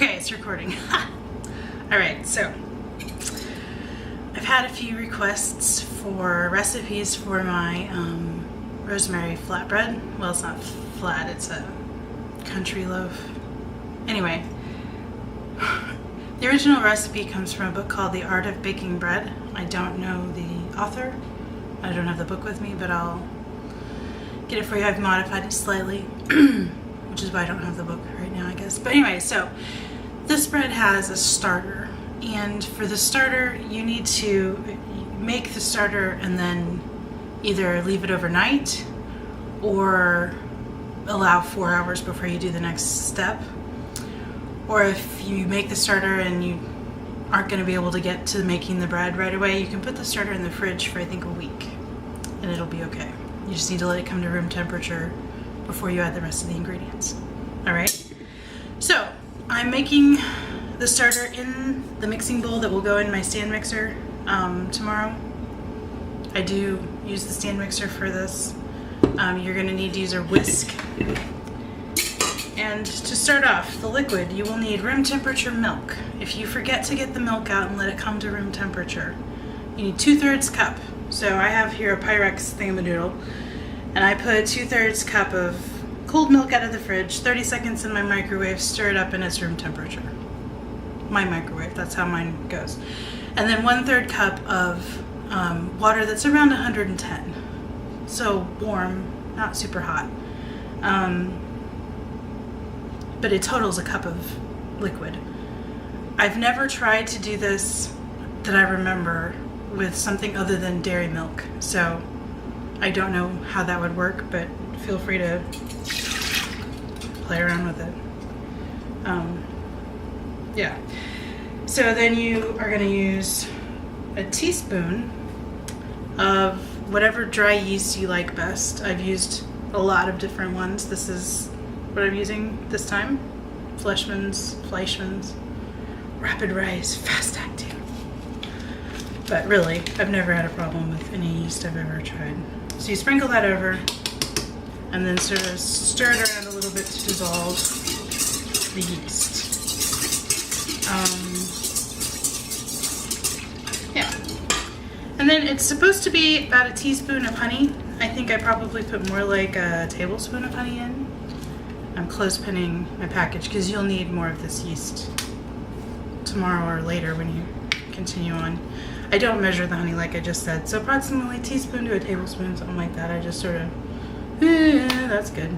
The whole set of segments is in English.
Okay, it's recording. Alright, so I've had a few requests for recipes for my rosemary flatbread. Well, it's not flat, it's a country loaf. Anyway, the original recipe comes from a book called The Art of Baking Bread. I don't know the author. I don't have the book with me, but I'll get it for you. I've modified it slightly, which is why I don't have the book right now, I guess. But anyway, so this bread has a starter, and for the starter you need to make the starter and then either leave it overnight or allow 4 hours before you do the next step. Or if you make the starter and you aren't going to be able to get to making the bread right away, you can put the starter in the fridge for I think a week and it'll be okay. You just need to let it come to room temperature before you add the rest of the ingredients. Alright, so I'm making the starter in the mixing bowl that will go in my stand mixer tomorrow. I do use the stand mixer for this. You're going to need to use a whisk. And to start off, the liquid, you will need room temperature milk. If you forget to get the milk out and let it come to room temperature, you need 2/3 cup. So I have here a Pyrex thingamadoodle, and I put 2/3 cup of cold milk out of the fridge, 30 seconds in my microwave, stir it up and it's room temperature. My microwave, that's how mine goes. And then 1/3 cup of water that's around 110. So warm, not super hot. But it totals a cup of liquid. I've never tried to do this that I remember with something other than dairy milk. So I don't know how that would work, but feel free to play around with it. Yeah. So then you are going to use a teaspoon of whatever dry yeast you like best. I've used a lot of different ones. This is what I'm using this time. Fleischmann's, Rapid Rise, fast acting. But really, I've never had a problem with any yeast I've ever tried. So you sprinkle that over and then sort of stir it around a little bit to dissolve the yeast. Yeah. And then it's supposed to be about a teaspoon of honey. I think I probably put more like a tablespoon of honey in. I'm clothespinning my package because you'll need more of this yeast tomorrow or later when you continue on. I don't measure the honey like I just said, so approximately a teaspoon to a tablespoon, something like that. I just sort of, that's good.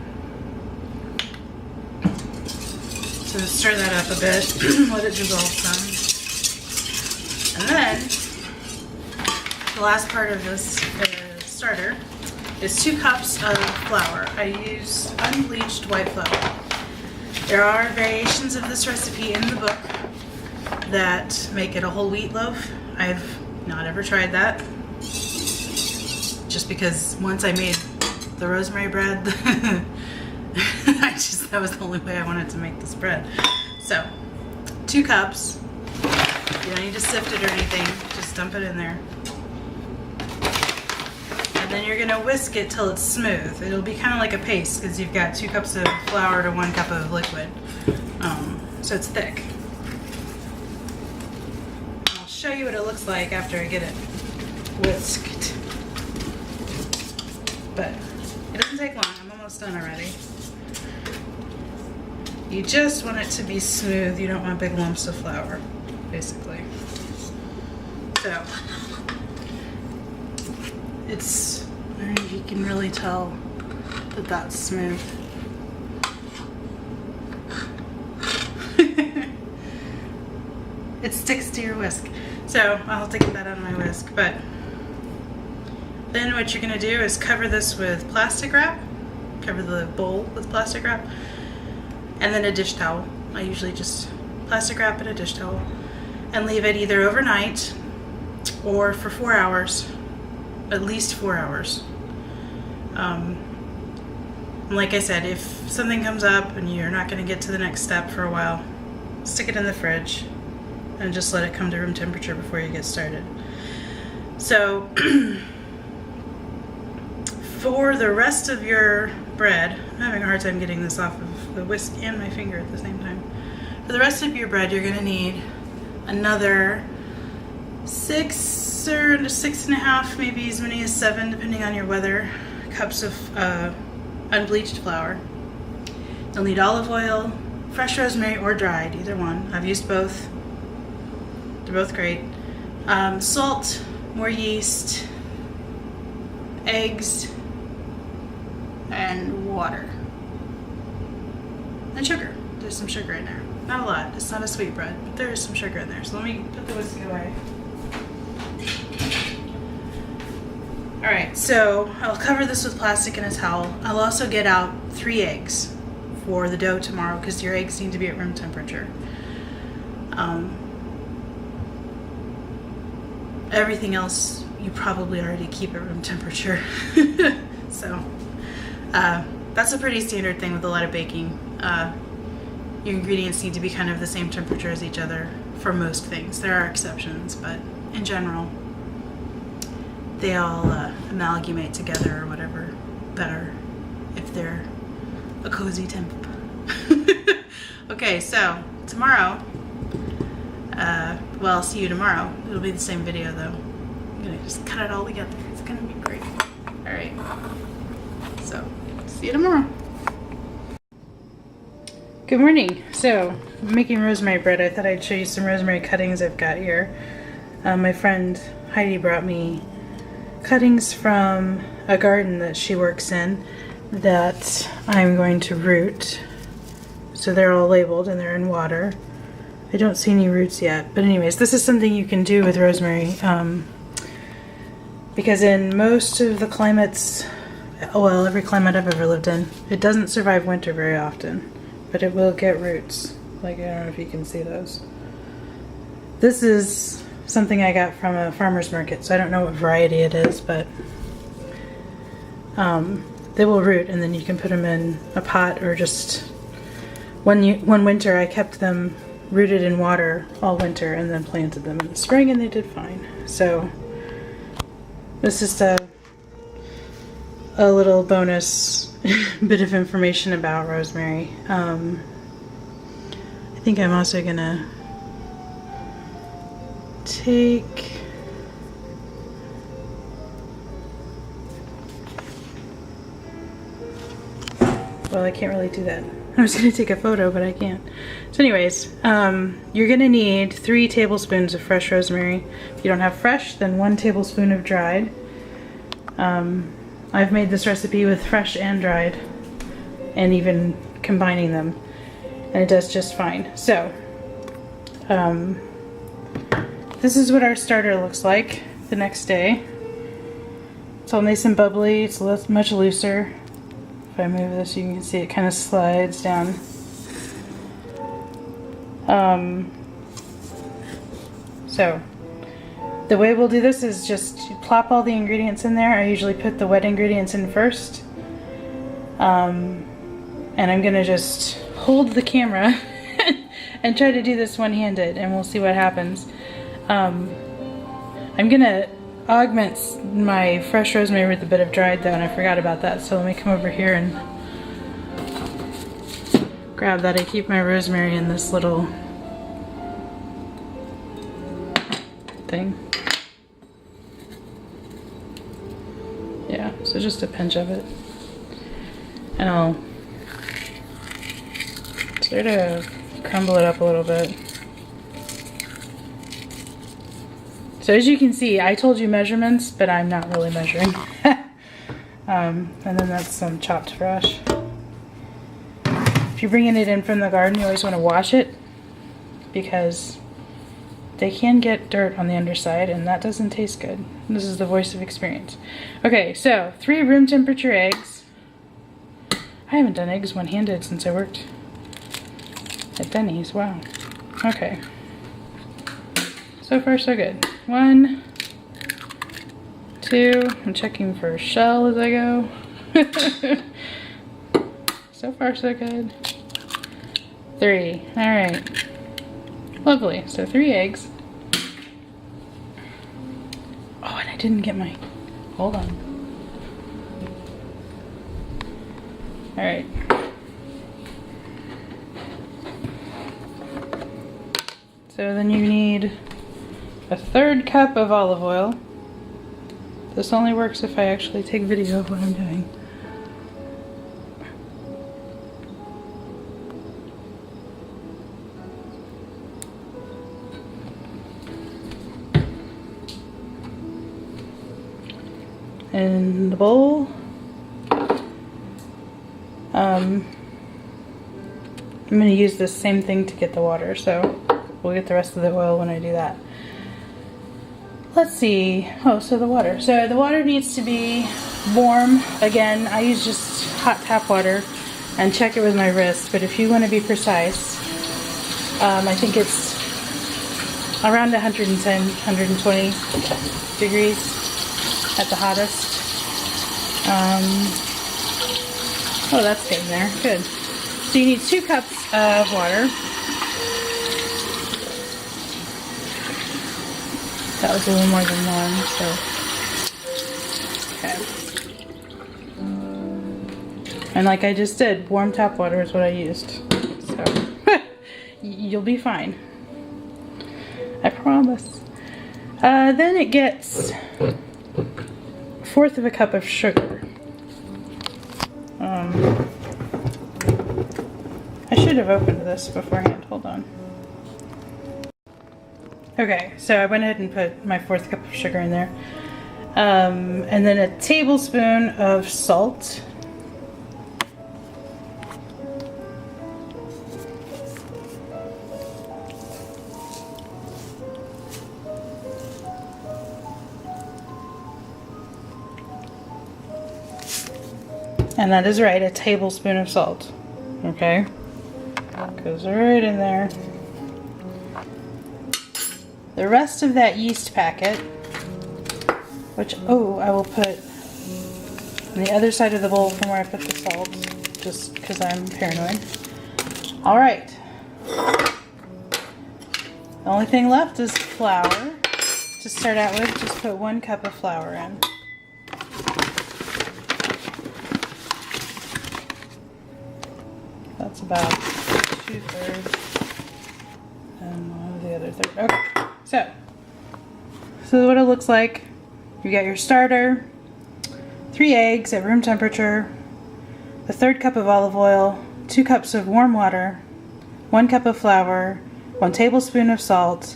So stir that up a bit, let it dissolve some. And then, the last part of this starter is 2 cups of flour. I use unbleached white flour. There are variations of this recipe in the book that make it a whole wheat loaf. I've not ever tried that. Just because once I made the rosemary bread, that was the only way I wanted to make this bread. So, 2 cups. You don't need to sift it or anything, just dump it in there. And then you're gonna whisk it till it's smooth. It'll be kind of like a paste because you've got 2 cups of flour to 1 cup of liquid. So it's thick. I'll show you what it looks like after I get it whisked. But it doesn't take long, I'm almost done already. You just want it to be smooth, you don't want big lumps of flour, basically. So, it's, I don't know if you can really tell that that's smooth. It sticks to your whisk. So, I'll have to get that out of my whisk, but then what you're gonna do is cover this with plastic wrap, cover the bowl with plastic wrap, and then a dish towel. I usually just plastic wrap and a dish towel, and leave it either overnight or for 4 hours, at least 4 hours. Like I said, if something comes up and you're not going to get to the next step for a while, stick it in the fridge and just let it come to room temperature before you get started. So for the rest of your bread, I'm having a hard time getting this off of the whisk and my finger at the same time. For the rest of your bread, you're gonna need another 6 or 6.5, maybe as many as 7, depending on your weather, cups of unbleached flour. You'll need olive oil, fresh rosemary or dried, either one. I've used both. They're both great. Salt, more yeast, eggs, and water. And sugar. There's some sugar in there. Not a lot. It's not a sweet bread, but there is some sugar in there. So let me put the whiskey away. Alright, so I'll cover this with plastic and a towel. I'll also get out 3 eggs for the dough tomorrow because your eggs need to be at room temperature. Everything else you probably already keep at room temperature. So that's a pretty standard thing with a lot of baking. Your ingredients need to be kind of the same temperature as each other for most things. There are exceptions, but in general they all amalgamate together or whatever better if they're a cozy temp. Okay, so tomorrow, well, I'll see you tomorrow. It'll be the same video though. I'm gonna just cut it all together. It's gonna be great. All right, so see you tomorrow. Good morning. So I'm making rosemary bread. I thought I'd show you some rosemary cuttings I've got here. My friend Heidi brought me cuttings from a garden that she works in that I'm going to root. So they're all labeled and they're in water. I don't see any roots yet, but anyways, this is something you can do with rosemary because in most of the climates, well, every climate I've ever lived in, it doesn't survive winter very often, but it will get roots. Like, I don't know if you can see those. This is something I got from a farmer's market, so I don't know what variety it is, but they will root, and then you can put them in a pot or just one winter I kept them rooted in water all winter and then planted them in the spring and they did fine. So this is a little bonus bit of information about rosemary. I think I'm also gonna take well, I can't really do that. I was gonna take a photo, but I can't. So anyways, you're gonna need 3 tablespoons of fresh rosemary. If you don't have fresh, then 1 tablespoon of dried. I've made this recipe with fresh and dried, and even combining them, and it does just fine. So, this is what our starter looks like the next day. It's all nice and bubbly. It's much looser. If I move this, you can see it kind of slides down. So the way we'll do this is just plop all the ingredients in there. I usually put the wet ingredients in first. And I'm gonna just hold the camera and try to do this one-handed, and we'll see what happens. I'm gonna augment my fresh rosemary with a bit of dried though, and I forgot about that, so let me come over here and grab that. I keep my rosemary in this little thing. Yeah, so just a pinch of it. And I'll sort of crumble it up a little bit. So as you can see, I told you measurements, but I'm not really measuring. And then that's some chopped fresh. If you're bringing it in from the garden, you always want to wash it because they can get dirt on the underside and that doesn't taste good. This is the voice of experience. Okay, so 3 room temperature eggs. I haven't done eggs one-handed since I worked at Denny's. Wow. Okay. So far, so good. 1, 2. I'm checking for a shell as I go. So far, so good. 3. All right. Lovely. So 3 eggs. Oh, and I didn't get my... Hold on. All right. So then you need a 1/3 cup of olive oil. This only works if I actually take video of what I'm doing. In the bowl, I'm going to use the same thing to get the water, so we'll get the rest of the oil when I do that. Let's see. Oh, so the water. So the water needs to be warm. Again, I use just hot tap water and check it with my wrist, but if you want to be precise, I think it's around 110, 120 degrees at the hottest. Oh, that's getting there. Good. So you need 2 cups of water. That was a little more than 1, so. Okay. And like I just did, warm tap water is what I used. So, you'll be fine. I promise. Then it gets 1/4 of a cup of sugar. I should have opened this beforehand. Hold on. Okay, so I went ahead and put my 1/4 cup of sugar in there. And then a tablespoon of salt. And that is right, a tablespoon of salt. Okay? Goes right in there. The rest of that yeast packet, which, oh, I will put on the other side of the bowl from where I put the salt, just because I'm paranoid. Alright. The only thing left is flour. To start out with, just put 1 cup of flour in. That's about 2/3 and the other 1/3. Okay, so what it looks like, you got your starter, 3 eggs at room temperature, a 1/3 cup of olive oil, 2 cups of warm water, 1 cup of flour, 1 tablespoon of salt,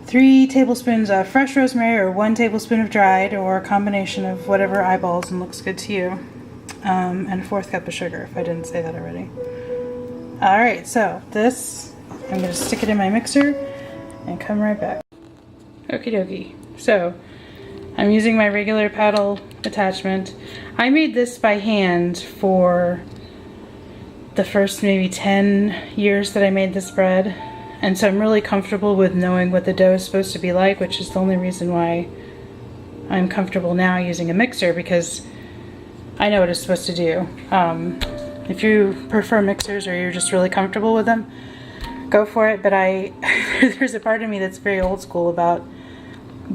3 tablespoons of fresh rosemary or 1 tablespoon of dried, or a combination of whatever eyeballs and looks good to you. And a 1/4 cup of sugar, if I didn't say that already. Alright, so this, I'm going to stick it in my mixer and come right back. Okie dokie. So, I'm using my regular paddle attachment. I made this by hand for the first maybe 10 years that I made this bread. And so I'm really comfortable with knowing what the dough is supposed to be like, which is the only reason why I'm comfortable now using a mixer, because I know what it's supposed to do. If you prefer mixers or you're just really comfortable with them, go for it. But there's a part of me that's very old school about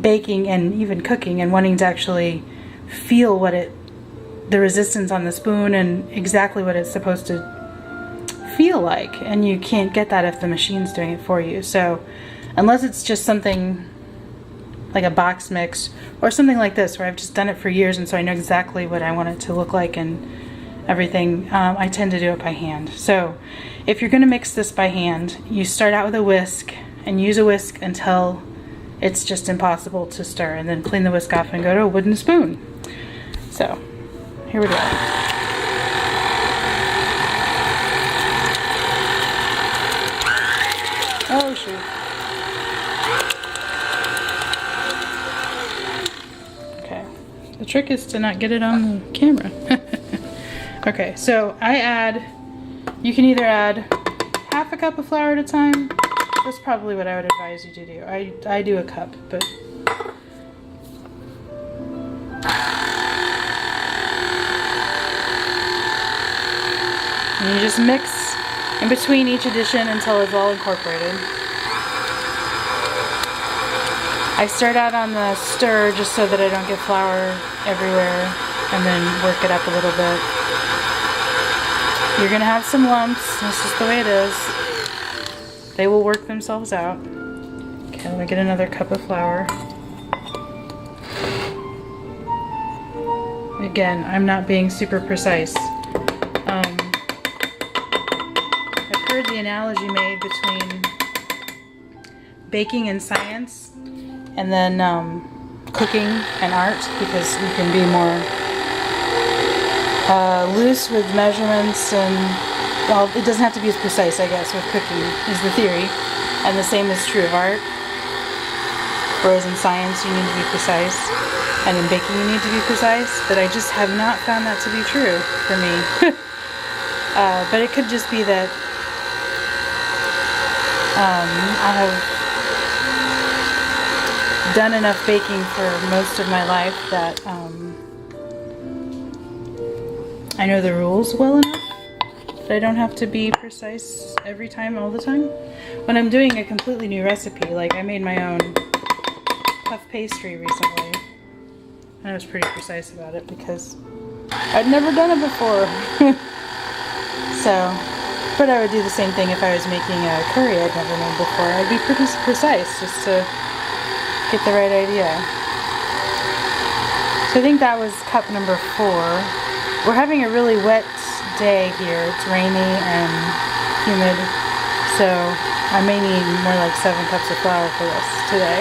baking and even cooking and wanting to actually feel the resistance on the spoon and exactly what it's supposed to feel like. And you can't get that if the machine's doing it for you. So unless it's just something like a box mix or something like this where I've just done it for years and so I know exactly what I want it to look like and everything, I tend to do it by hand. So if you're going to mix this by hand, you start out with a whisk and use a whisk until it's just impossible to stir, and then clean the whisk off and go to a wooden spoon. So here we go. Oh shoot. Okay, the trick is to not get it on the camera. Okay, so you can either add 1/2 cup of flour at a time. That's probably what I would advise you to do. I do a cup, but and you just mix in between each addition until it's all incorporated. I start out on the stir just so that I don't get flour everywhere, and then work it up a little bit. You're gonna have some lumps, that's just the way it is. They will work themselves out. Okay, let me get another cup of flour. Again, I'm not being super precise. I've heard the analogy made between baking and science, and then cooking and art, because you can be more loose with measurements, and well, it doesn't have to be as precise, I guess, with cooking is the theory, and the same is true of art. Whereas in science you need to be precise, and in baking you need to be precise, but I just have not found that to be true for me. But it could just be that I have done enough baking for most of my life that I know the rules well enough that I don't have to be precise every time, all the time. When I'm doing a completely new recipe, like I made my own puff pastry recently, I was pretty precise about it because I'd never done it before. So, but I would do the same thing if I was making a curry I'd never made before. I'd be pretty precise just to get the right idea. So I think that was cup number 4. We're having a really wet day here. It's rainy and humid, so I may need more like 7 cups of flour for this today.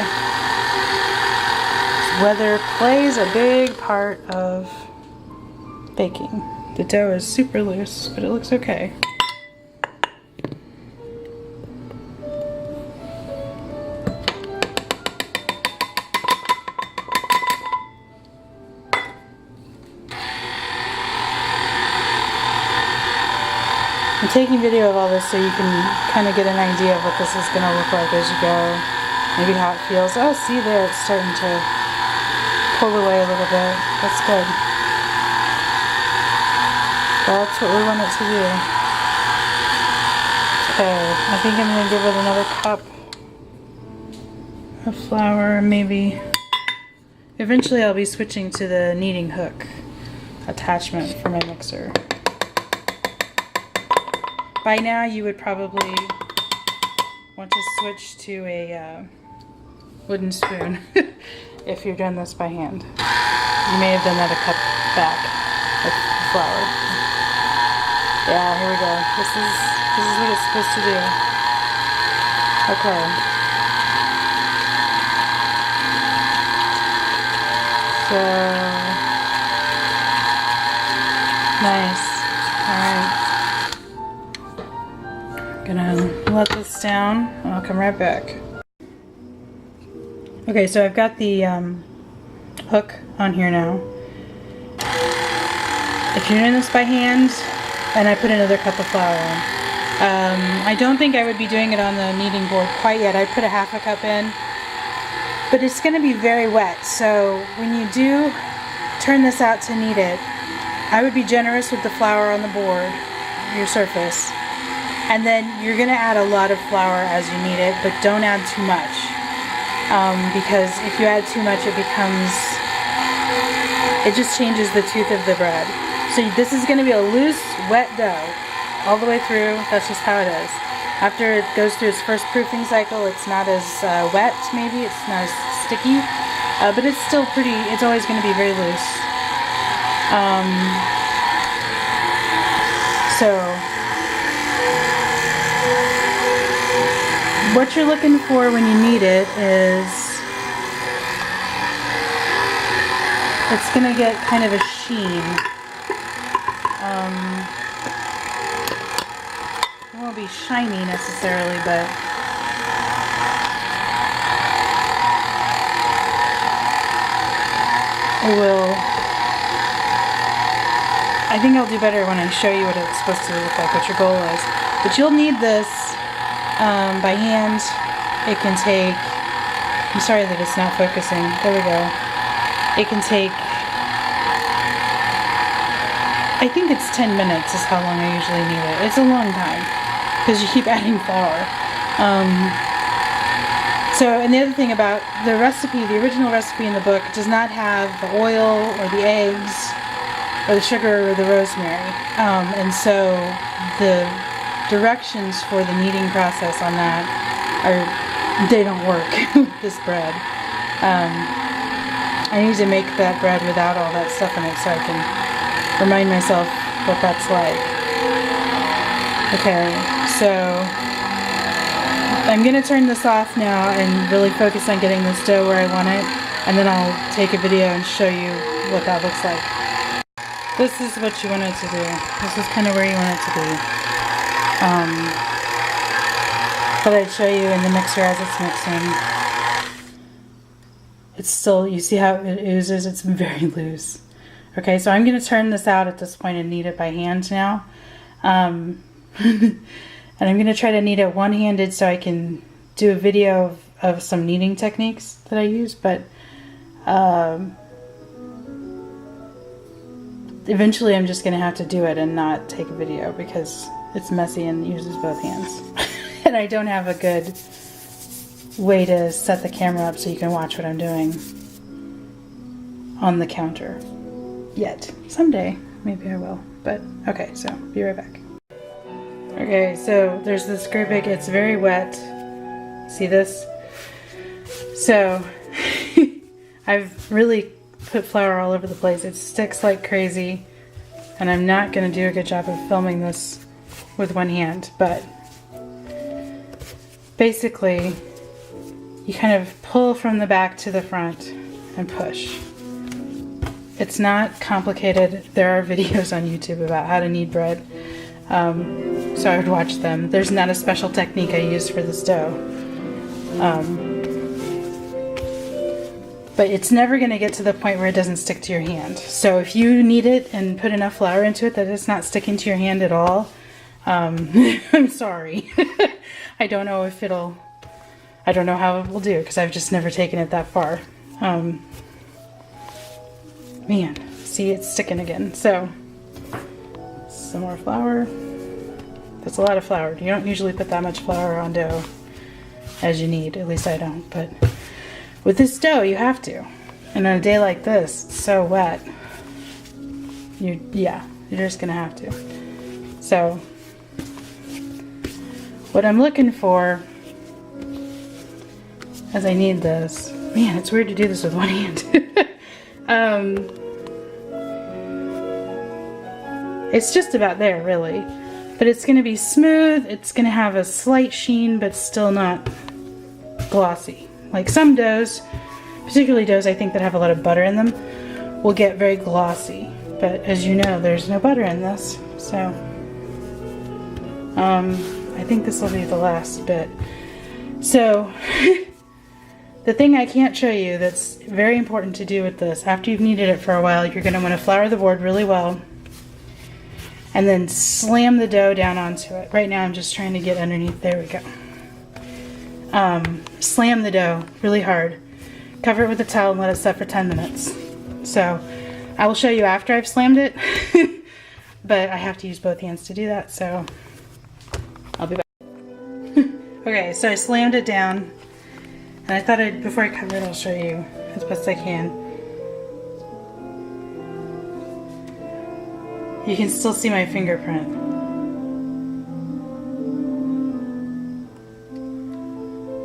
Weather plays a big part of baking. The dough is super loose, but it looks okay. I'm taking video of all this so you can kind of get an idea of what this is going to look like as you go. Maybe how it feels. Oh, see there, it's starting to pull away a little bit. That's good. That's what we want it to do. Okay, I think I'm going to give it another cup of flour, maybe. Eventually I'll be switching to the kneading hook attachment for my mixer. By now you would probably want to switch to a wooden spoon if you're doing this by hand. You may have done that a cup back with flour. Yeah, here we go. This is what it's supposed to do. Okay. So nice. Alright. Gonna let this down and I'll come right back. Okay, so I've got the hook on here now. If you're doing this by hand, and I put another cup of flour in. I don't think I would be doing it on the kneading board quite yet. I put a half a cup in, but it's going to be very wet. So when you do turn this out to knead it, I would be generous with the flour on the board, your surface. And then you're going to add a lot of flour as you knead it, but don't add too much. Because if you add too much, it just changes the tooth of the bread. So this is going to be a loose, wet dough all the way through. That's just how it is. After it goes through its first proofing cycle, it's not as wet, maybe. It's not as sticky. But it's still it's always going to be very loose. So what you're looking for when you knead it is it's going to get kind of a sheen. It won't be shiny necessarily, but it will. I think I'll do better when I show you what it's supposed to look like, what your goal is. But you'll need this by hand. It can take, I'm sorry that it's not focusing. There we go. It can take, I think it's 10 minutes is how long I usually need it. It's a long time because you keep adding flour. And the other thing about the recipe, the original recipe in the book, does not have the oil or the eggs or the sugar or the rosemary. And so the directions for the kneading process on that they don't work with this bread. I need to make that bread without all that stuff in it so I can remind myself what that's like. Okay, so I'm going to turn this off now and really focus on getting this dough where I want it, and then I'll take a video and show you what that looks like. This is what you want it to do. This is kind of where you want it to be. But I'd show you in the mixer as it's mixing. It's still, you see how it oozes? It's very loose. Okay, so I'm going to turn this out at this point and knead it by hand now. And I'm going to try to knead it one-handed so I can do a video of some kneading techniques that I use, but eventually I'm just going to have to do it and not take a video because it's messy and uses both hands. And I don't have a good way to set the camera up so you can watch what I'm doing on the counter yet. Someday, maybe I will. But okay, so be right back. Okay, so there's this great big, it's very wet. See this? So I've really put flour all over the place. It sticks like crazy, and I'm not going to do a good job of filming this with one hand, but basically you kind of pull from the back to the front and push. It's not complicated. There are videos on YouTube about how to knead bread, so I would watch them. There's not a special technique I use for this dough. But it's never going to get to the point where it doesn't stick to your hand. So if you knead it and put enough flour into it that it's not sticking to your hand at all, I'm sorry. I don't know if it'll, I don't know how it will do because I've just never taken it that far. Man, see, it's sticking again. So some more flour. That's a lot of flour. You don't usually put that much flour on dough as you need. At least I don't. But with this dough, you have to. And on a day like this, it's so wet. You're just gonna have to. So what I'm looking for as I knead this, man, it's weird to do this with one hand. It's just about there, really. But it's going to be smooth, it's going to have a slight sheen, but still not glossy. Like some doughs, particularly doughs I think that have a lot of butter in them, will get very glossy. But as you know, there's no butter in this, so I think this will be the last bit. So the thing I can't show you that's very important to do with this, after you've kneaded it for a while, you're going to want to flour the board really well and then slam the dough down onto it. Right now I'm just trying to get underneath. There we go. Slam the dough really hard. Cover it with a towel and let it set for 10 minutes. So I will show you after I've slammed it, but I have to use both hands to do that, so I'll be back. Okay, so I slammed it down, and I thought before I cover it, I'll show you as best I can. You can still see my fingerprint.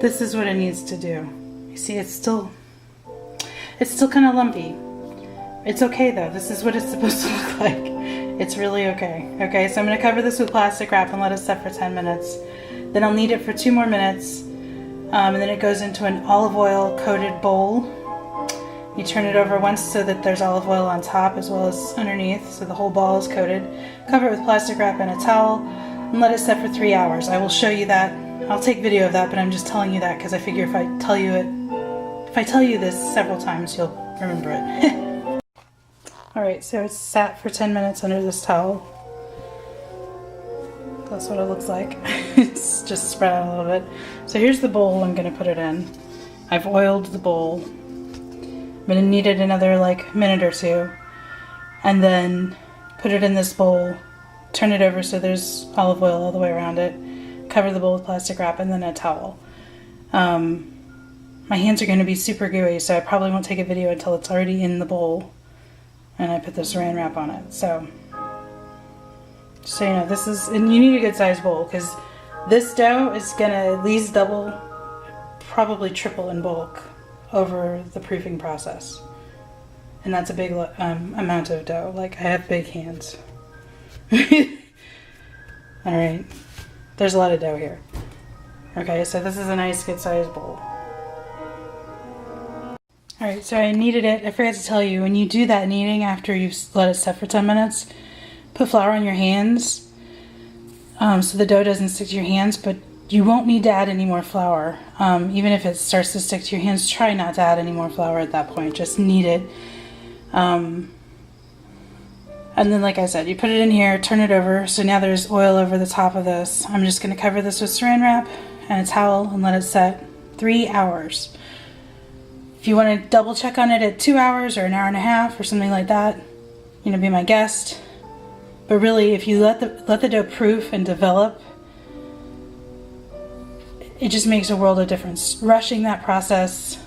This is what it needs to do. You see, it's still kind of lumpy. It's okay though. This is what it's supposed to look like. It's really okay. Okay, so I'm going to cover this with plastic wrap and let it set for 10 minutes. Then I'll knead it for 2 more minutes, and then it goes into an olive oil coated bowl. You turn it over once so that there's olive oil on top as well as underneath, so the whole ball is coated. Cover it with plastic wrap and a towel, and let it set for 3 hours. I will show you that. I'll take video of that, but I'm just telling you that because I figure if I tell you this several times, you'll remember it. Alright, so it's sat for 10 minutes under this towel. That's what it looks like. It's just spread out a little bit. So here's the bowl I'm going to put it in. I've oiled the bowl. I'm going to knead it another minute or two. And then put it in this bowl. Turn it over so there's olive oil all the way around it. Cover the bowl with plastic wrap and then a towel. My hands are going to be super gooey, so I probably won't take a video until it's already in the bowl and I put the saran wrap on it. So So you know, this is, and you need a good sized bowl because this dough is gonna at least double, probably triple in bulk over the proofing process. And that's a big amount of dough. Like, I have big hands. Alright, there's a lot of dough here. Okay, so this is a nice good sized bowl. Alright, so I kneaded it. I forgot to tell you, when you do that kneading after you've let it set for 10 minutes, put flour on your hands so the dough doesn't stick to your hands, but you won't need to add any more flour. Even if it starts to stick to your hands, try not to add any more flour at that point. Just knead it. And then, like I said, you put it in here, turn it over. So now there's oil over the top of this. I'm just going to cover this with saran wrap and a towel and let it set 3 hours. If you want to double check on it at 2 hours or an hour and a half or something like that, you know, be my guest. But really, if you let the dough proof and develop, it just makes a world of difference. Rushing that process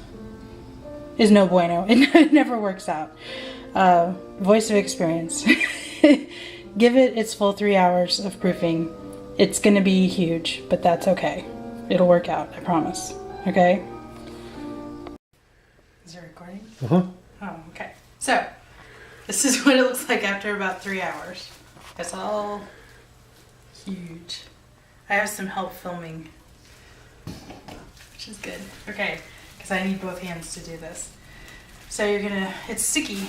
is no bueno. It never works out. Voice of experience. Give it its full 3 hours of proofing. It's gonna be huge, but that's okay. It'll work out, I promise. Okay? Is it recording? Uh-huh. Oh, okay. So, this is what it looks like after about 3 hours. It's all huge. I have some help filming, which is good. Okay, because I need both hands to do this. So you're gonna, it's sticky.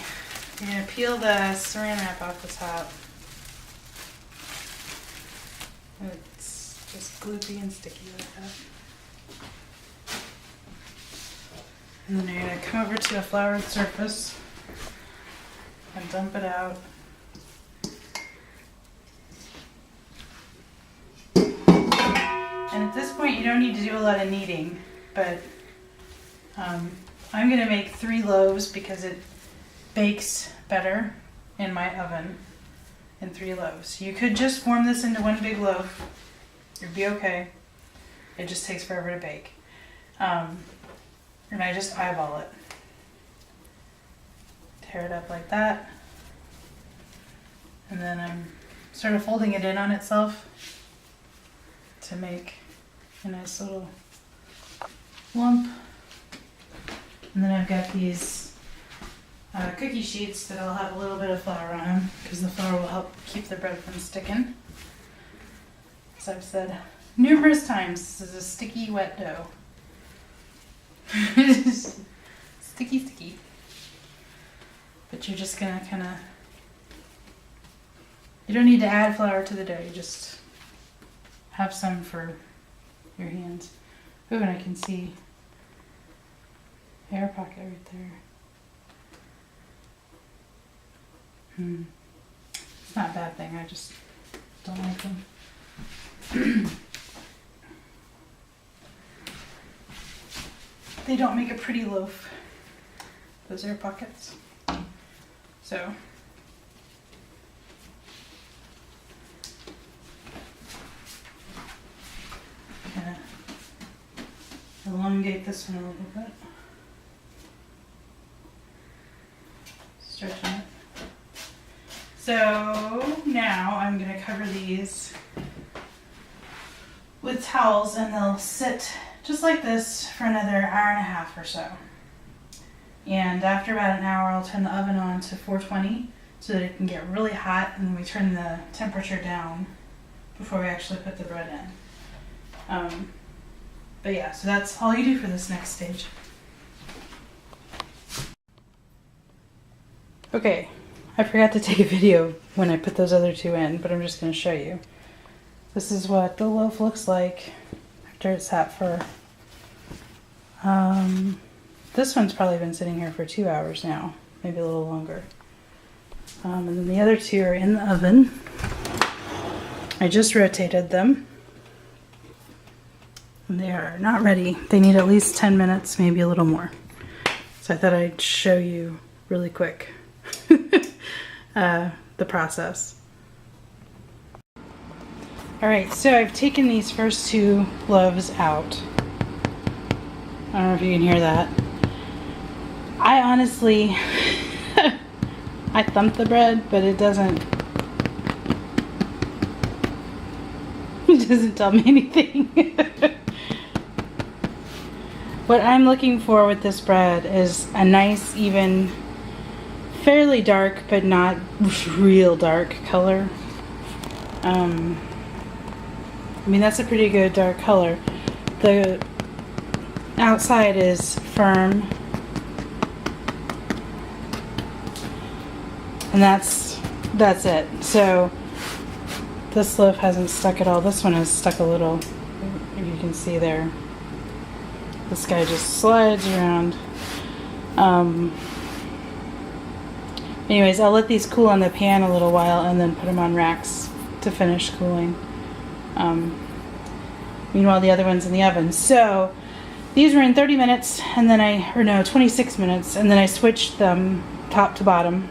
You're gonna peel the saran wrap off the top. It's just gloopy and sticky like that. And then you're gonna come over to a floured surface and dump it out. And at this point, you don't need to do a lot of kneading, but I'm going to make 3 loaves because it bakes better in my oven in 3 loaves. You could just form this into one big loaf. It'd be okay. It just takes forever to bake. And I just eyeball it. Tear it up like that. And then I'm sort of folding it in on itself to make a nice little lump. And then I've got these cookie sheets that I'll have a little bit of flour on them because the flour will help keep the bread from sticking. As I've said numerous times, this is a sticky, wet dough. Sticky, sticky. But you're just gonna kind of, you don't need to add flour to the dough, you just have some for your hands. Ooh, and I can see air pocket right there. It's not a bad thing, I just don't like them. They don't make a pretty loaf, those air pockets. So elongate this one a little bit. Stretching it. So now I'm going to cover these with towels and they'll sit just like this for another hour and a half or so. And after about an hour I'll turn the oven on to 420 so that it can get really hot, and then we turn the temperature down before we actually put the bread in. But yeah, so that's all you do for this next stage. Okay, I forgot to take a video when I put those other 2 in, but I'm just going to show you. This is what the loaf looks like after it's sat for, this one's probably been sitting here for 2 hours now, maybe a little longer. And then the other 2 are in the oven. I just rotated them. They are not ready. They need at least 10 minutes, maybe a little more. So I thought I'd show you really quick the process. Alright, so I've taken these first 2 loaves out. I don't know if you can hear that. I honestly, I thumped the bread, but it doesn't doesn't tell me anything. What I'm looking for with this bread is a nice, even, fairly dark, but not real dark color. I mean, that's a pretty good dark color. The outside is firm. And that's it. So this loaf hasn't stuck at all. This one has stuck a little, if you can see there. This guy just slides around. Anyways, I'll let these cool on the pan a little while and then put them on racks to finish cooling. Meanwhile, the other one's in the oven. So these were in 30 minutes, and then 26 minutes, and then I switched them top to bottom.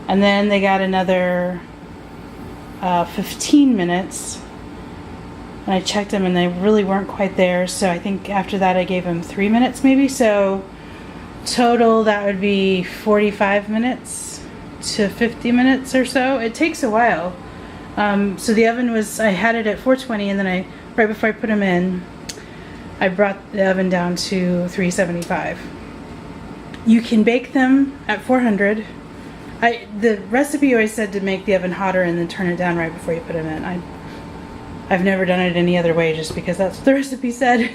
And then they got another 15 minutes. And I checked them and they really weren't quite there. So I think after that I gave them 3 minutes maybe. So total that would be 45 minutes to 50 minutes or so. It takes a while. So the oven was, I had it at 420, and then right before I put them in, I brought the oven down to 375. You can bake them at 400. The recipe always said to make the oven hotter and then turn it down right before you put them in. I've never done it any other way just because that's what the recipe said.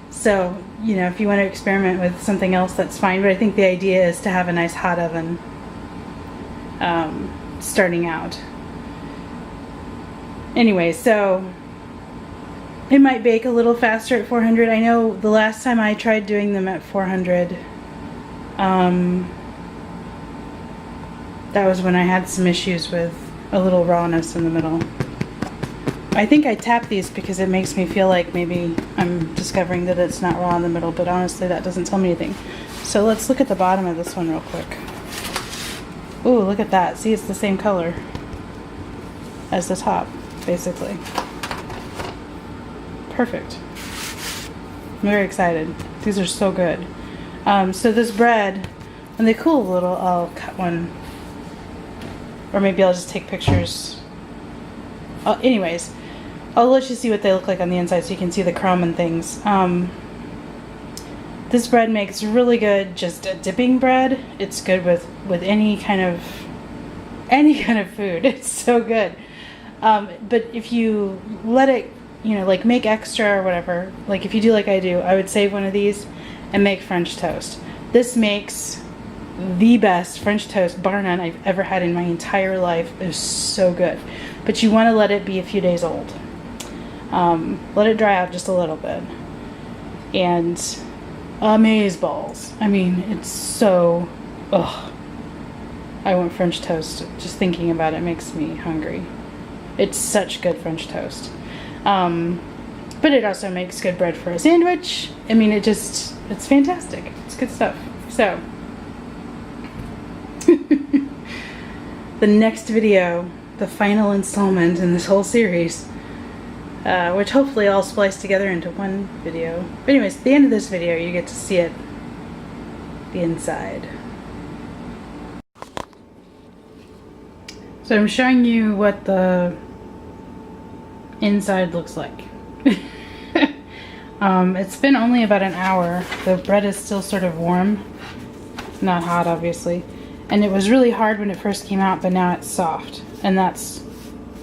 So, you know, if you want to experiment with something else, that's fine. But I think the idea is to have a nice hot oven starting out. Anyway, so it might bake a little faster at 400. I know the last time I tried doing them at 400, that was when I had some issues with a little rawness in the middle. I think I tap these because it makes me feel like maybe I'm discovering that it's not raw in the middle, but honestly that doesn't tell me anything. So let's look at the bottom of this one real quick. Ooh, look at that. See, it's the same color as the top, basically. Perfect. I'm very excited. These are so good. So this bread, when they cool a little, I'll cut one. Or maybe I'll just take pictures. Anyways, I'll let you see what they look like on the inside so you can see the crumb and things. This bread makes really good, just a dipping bread. It's good with any kind of food. It's so good. But if you let it, you know, like make extra or whatever, like if you do like I do, I would save one of these and make French toast. This makes the best French toast, bar none, I've ever had in my entire life. It is so good. But you want to let it be a few days old. Let it dry out just a little bit. And amazeballs. I mean, it's so, ugh. I want French toast. Just thinking about it makes me hungry. It's such good French toast. But it also makes good bread for a sandwich. I mean, it's fantastic. It's good stuff. So, the next video, the final installment in this whole series, which hopefully I'll splice together into one video. But anyways, at the end of this video, you get to see it, the inside. So I'm showing you what the inside looks like. It's been only about an hour. The bread is still sort of warm, not hot obviously, and it was really hard when it first came out, but now it's soft, and that's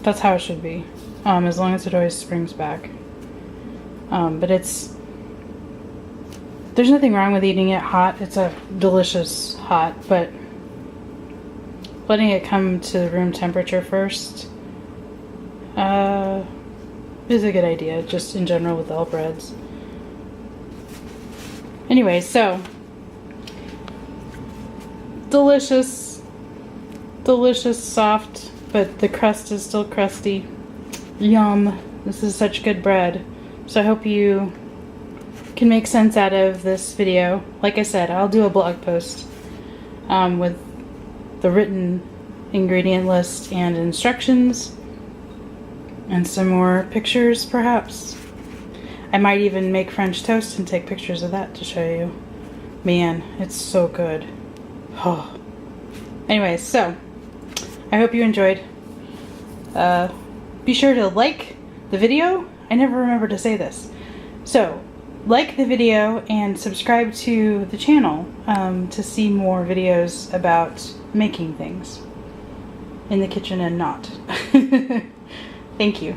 how it should be, as long as it always springs back. But there's nothing wrong with eating it hot. It's a delicious hot, but letting it come to room temperature first is a good idea, just in general with all breads. Anyway, so delicious, soft, but the crust is still crusty. Yum. This is such good bread. So I hope you can make sense out of this video. Like I said, I'll do a blog post with the written ingredient list and instructions and some more pictures perhaps. I might even make French toast and take pictures of that to show you. Man, it's so good. Oh. Anyways, so I hope you enjoyed. Be sure to like, the video. I never remember to say this. So, like the video and subscribe to the channel to see more videos about making things in the kitchen and not. Thank you.